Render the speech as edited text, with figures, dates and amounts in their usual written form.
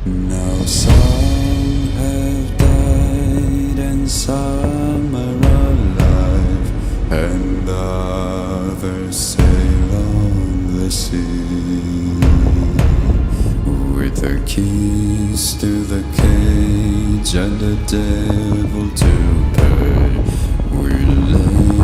Now some have died and some are alive, and others sail on the sea. With the keys to the cage and the devil to pay, we lay